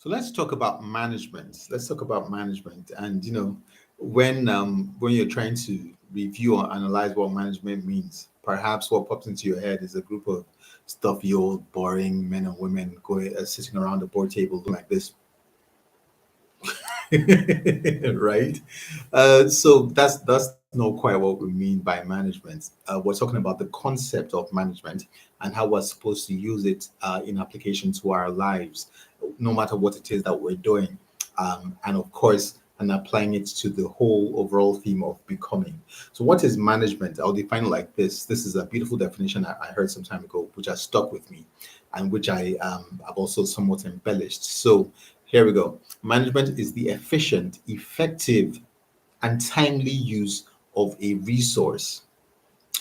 So let's talk about management. Let's talk about management. And when you're trying to review or analyze what management means, perhaps what pops into your head is a group of stuffy old boring men and women going sitting around the board table doing like this. Right? So that's not quite what we mean by management. We're talking about the concept of management and how we're supposed to use it in application to our lives, no matter what it is that we're doing, and of course, and applying it to the whole overall theme of becoming. So, what is management? I'll define it like this. This is a beautiful definition I heard some time ago, which has stuck with me, and which have also somewhat embellished. So, here we go. Management is the efficient, effective, and timely use of a resource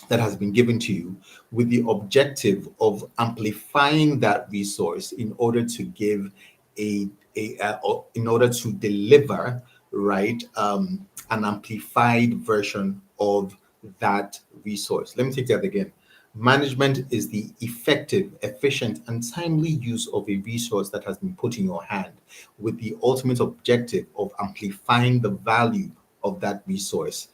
that has been given to you with the objective of amplifying that resource in order to give or in order to deliver, right, an amplified version of that resource. Let me take that again. Management is the effective, efficient, and timely use of a resource that has been put in your hand with the ultimate objective of amplifying the value of that resource,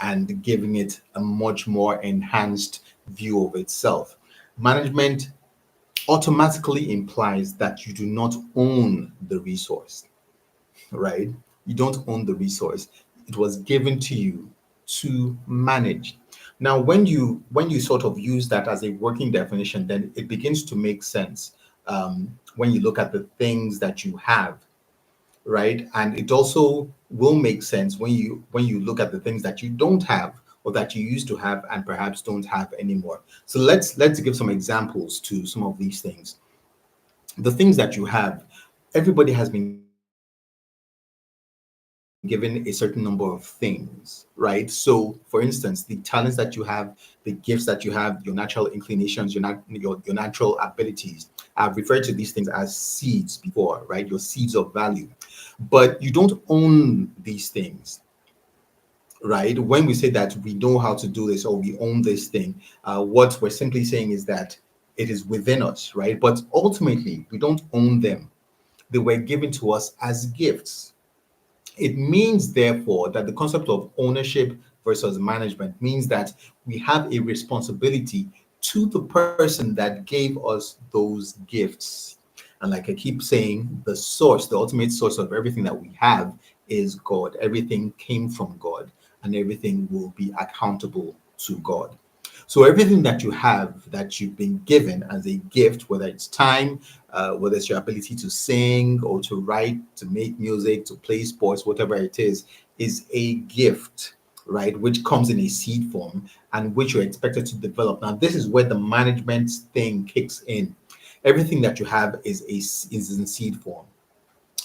and giving it a much more enhanced view of itself. Management automatically implies that you do not own the resource, right? You don't own the resource. It was given to you to manage. Now, when you sort of use that as a working definition, then it begins to make sense when you look at the things that you have, right? And it also will make sense when you look at the things that you don't have or that you used to have and perhaps don't have anymore. So let's give some examples to some of these things. The things that you have, everybody has been given a certain number of things, right? So for instance, the talents that you have, the gifts that you have, your natural inclinations, your natural abilities. I've referred to these things as seeds before, right? Your seeds of value. But you don't own these things, right? When we say that we know how to do this or we own this thing, what we're simply saying is that it is within us, right? But ultimately, we don't own them. They were given to us as gifts. It means, therefore, that the concept of ownership versus management means that we have a responsibility to the person that gave us those gifts. And like I keep saying, the source, the ultimate source of everything that we have is God. Everything came from God, and everything will be accountable to God. So everything that you have that you've been given as a gift, whether it's time, whether it's your ability to sing or to write, to make music, to play sports, whatever it is a gift, right? Which comes in a seed form and which you're expected to develop. Now, this is where the management thing kicks in. Everything that you have is in seed form.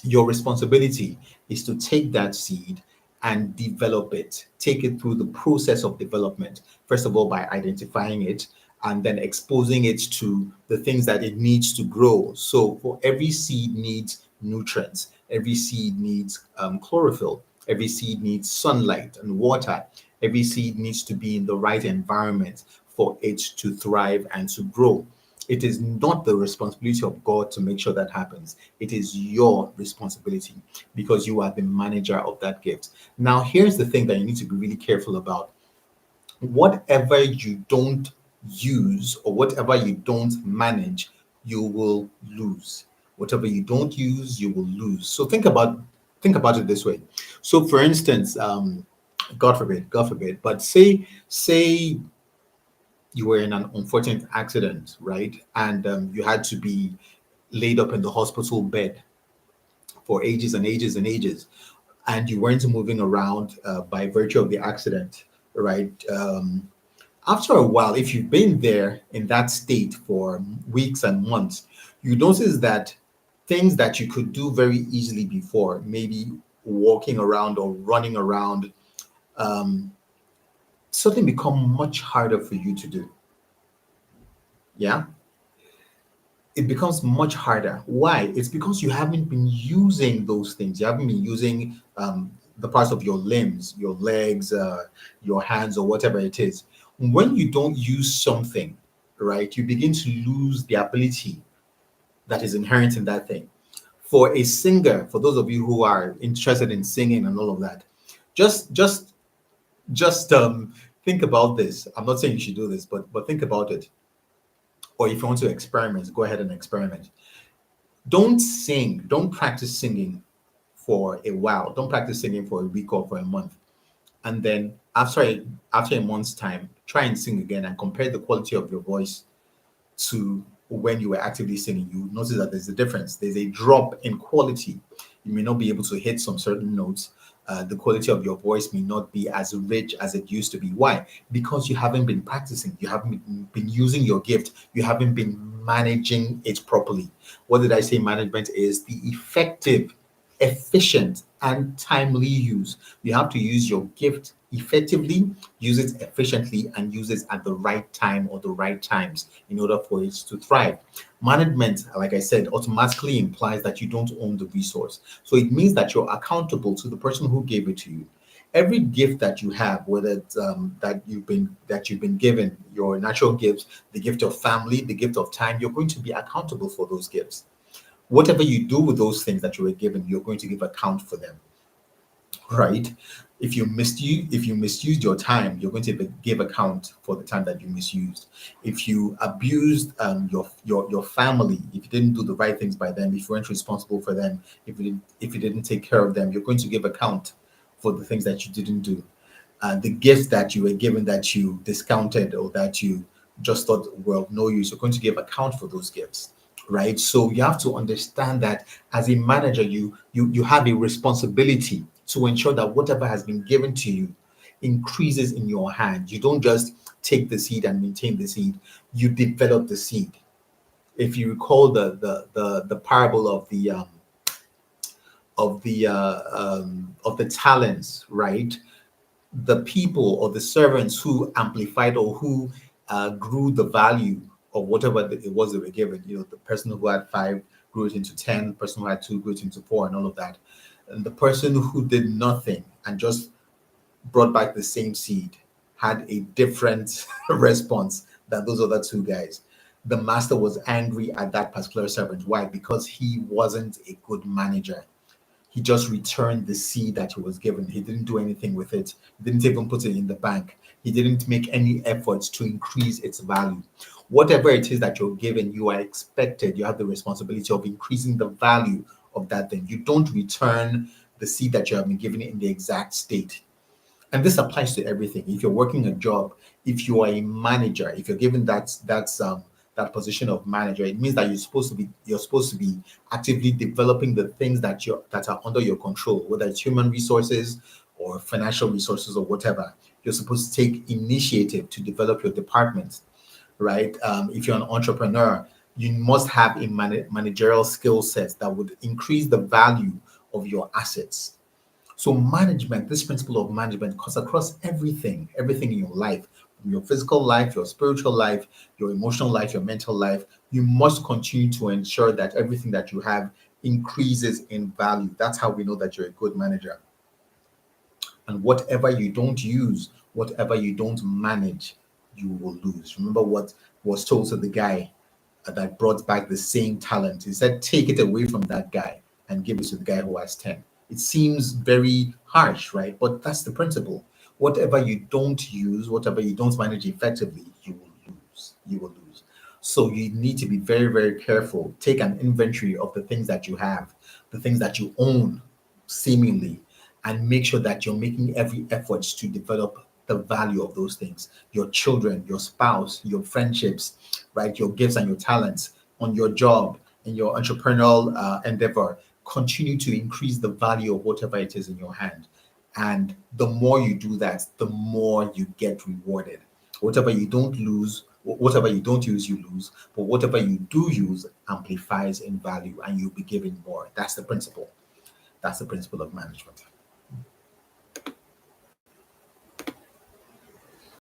Your responsibility is to take that seed and develop it, take it through the process of development. First of all, by identifying it and then exposing it to the things that it needs to grow. So, for every seed needs nutrients, every seed needs chlorophyll, every seed needs sunlight and water, every seed needs to be in the right environment for it to thrive and to grow. It is not the responsibility of God to make sure that happens. It is your responsibility because you are the manager of that gift. Now, here's the thing that you need to be really careful about. Whatever you don't use or whatever you don't manage, you will lose. Whatever you don't use, you will lose. So think about it this way. So for instance, God forbid, but say you were in an unfortunate accident, right? And you had to be laid up in the hospital bed for ages and ages and ages, and you weren't moving around by virtue of the accident, right? After a while, if you've been there in that state for weeks and months, you notice that things that you could do very easily before, maybe walking around or running around, um, suddenly become much harder for you to do. Yeah, it becomes much harder. Why? It's because you haven't been using those things. You haven't been using the parts of your limbs, your legs, your hands, or whatever it is. When you don't use something, right, you begin to lose the ability that is inherent in that thing. For a singer, for those of you who are interested in singing and all of that, just just just think about this. I'm not saying you should do this, but think about it. Or if you want to experiment, go ahead and experiment. Don't sing, don't practice singing for a while. Don't practice singing for a week or for a month. And then after a month's time, try and sing again and compare the quality of your voice to when you were actively singing. You notice that there's a difference. There's a drop in quality. You may not be able to hit some certain notes. The quality of your voice may not be as rich as it used to be. Why? Because you haven't been practicing. You haven't been using your gift. You haven't been managing it properly. What did I say? Management is the effective, efficient, and timely use. You have to use your gift effectively, use it efficiently, and use it at the right time or the right times in order for it to thrive. Management, like I said, automatically implies that you don't own the resource. So it means that you're accountable to the person who gave it to you. Every gift that you have, whether it's that you've been given, your natural gifts, the gift of family, the gift of time, you're going to be accountable for those gifts. Whatever you do with those things that you were given, you're going to give account for them, right? If you misused your time, you're going to give account for the time that you misused. If you abused your family, if you didn't do the right things by them, if you weren't responsible for them, if you didn't take care of them, you're going to give account for the things that you didn't do. The gifts that you were given that you discounted or that you just thought were of no use, you're going to give account for those gifts, right? So you have to understand that as a manager, you have a responsibility to ensure that whatever has been given to you increases in your hand. You don't just take the seed and maintain the seed, you develop the seed. If you recall the parable of the talents, right? The people or the servants who amplified or who grew the value of whatever it was they were given. The person who had five grew it into 10, the person who had two grew it into four, and all of that. And the person who did nothing and just brought back the same seed had a different response than those other two guys. The master was angry at that particular servant. Why? Because he wasn't a good manager. He just returned the seed that he was given. He didn't do anything with it. He didn't even put it in the bank. He didn't make any efforts to increase its value. Whatever it is that you're given, you are expected, you have the responsibility of increasing the value of that thing. You don't return the seed that you have been given in the exact state. And this applies to everything. If you're working a job, if you are a manager, if you're given that position of manager, it means that you're supposed to be actively developing the things that are under your control, whether it's human resources or financial resources or whatever. You're supposed to take initiative to develop your department, right? If you're an entrepreneur, you must have a managerial skill set that would increase the value of your assets. So management, this principle of management cuts across everything in your life, from your physical life, your spiritual life, your emotional life, your mental life. You must continue to ensure that everything that you have increases in value. That's how we know that you're a good manager. And whatever you don't use, whatever you don't manage, you will lose. Remember what was told to the guy that brought back the same talent. He said, take it away from that guy and give it to the guy who has 10. It seems very harsh, right? But that's the principle. Whatever you don't use, whatever you don't manage effectively, you will lose. You will lose. So you need to be very, very careful. Take an inventory of the things that you have, the things that you own, seemingly, and make sure that you're making every effort to develop the value of those things. Your children, your spouse, your friendships, right? Your gifts and your talents on your job, in your entrepreneurial endeavor. Continue to increase the value of whatever it is in your hand. And the more you do that, the more you get rewarded. Whatever you don't lose, whatever you don't use, you lose. But whatever you do use amplifies in value and you'll be given more. That's the principle. That's the principle of management.